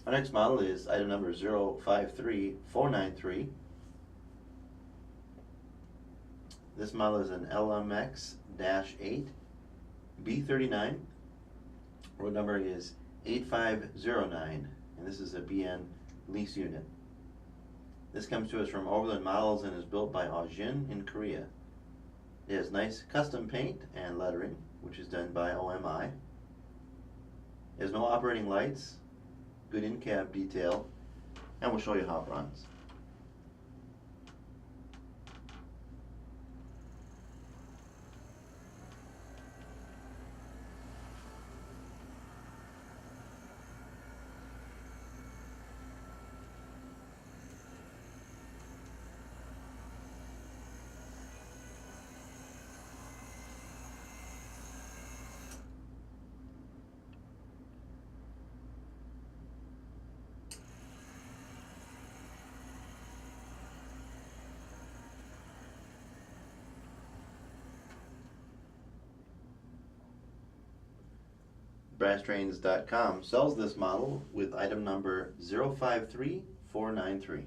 Our next model is item number 053493. This model is an LMX-8 B39. Road number is 8509, and this is a BN lease unit. This comes to us from Overland Models and is built by Aujin in Korea. It has nice custom paint and lettering, which is done by OMI. It has no operating lights, good in-cab detail, and we'll show you how it runs. BrassTrains.com sells this model with item number 053493.